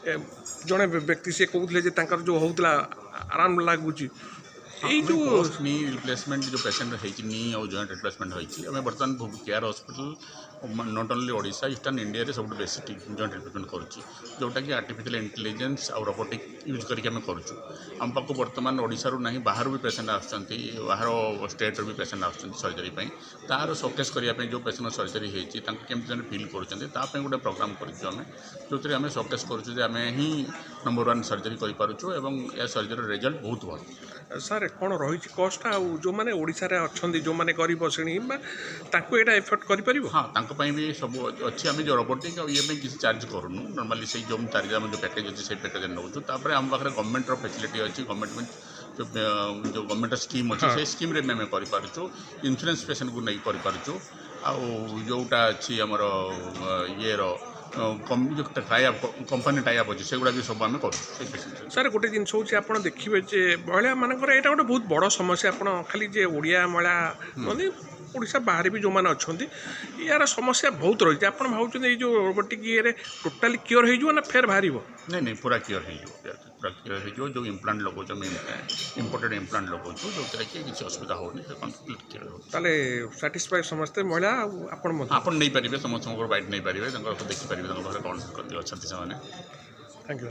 जड़े व्यक्ति सी कहते जो होता आराम लगुच पोस्ट नी रिप्लेसमेंट जो पेसेंट नी और जॉइंट रिप्लेसमेंट होती है बर्तमान care hospital not only Odisha eastern India रे सब बेस्ट जॉइंट रिप्लेसमेंट करुच्ची जोटा कि आर्टिफिशियल इंटेलिजेंस और रोबोटिक यूज करके आम करुँ आम पाक बर्तमान ओडिशा रू नहीं बाहर भी पेसेंट आसुँच बाहर स्टेट भी पेसेंट आसुँच सर्जरी तार शोकेस करने जो पेसेंट सर्जरी होती केमती फिल कर गोटे प्रोग्राम करें जो आम शोकेस करें ही नंबर 1 सर्जरी कर सर्जरी रिजल्ट बहुत भल सारे कौन रही कस्ट जो मैंने ओडिशा रे अच्छी जो मैंने गरीब श्रेणी यहाँ एफर्ट कर हाँ भी सब अच्छी आम जो रोबोटिक और ये किसी चार्ज करूँ नॉर्मली से जो चार्ज आम जो पैकेज अच्छे से पैकेज नौ आम पाखे गवर्नमेंट फैसिलिटी अच्छी गवर्नमेंट जो गवर्नमेंट स्कीम अच्छी से स्कीम रे आम करूँ इंश्योरेंस पेसेंट को नहीं करूँ जोटा अच्छी आमर ये टाइप कंपनी टाइप अच्छे से गुड़ा भी सब आम कर सर गोटे जिन आप देखिए महिला मानकर यहाँ गोटे बहुत बड़ समस्या आप खाली जे ओडिया महिला ओडिशा बाहर भी जो मैंने अच्छा यार समस्या बहुत रही आप भावुँ जो रोबोटिक ये टोटाली क्योर हो ना फेर बाहर नहीं पूरा क्योर पूरा क्योर हो जो इम्प्लांट लगो इम्पोर्टेड इम्प्लांट लगो जो कि किसी असुविधा होनी ताले सैटिस्फाई समस्ते महिला आप नहीं पारे समस्त बाइट नहीं पारे देखिपारे घर कौन अच्छा से थैंक यू।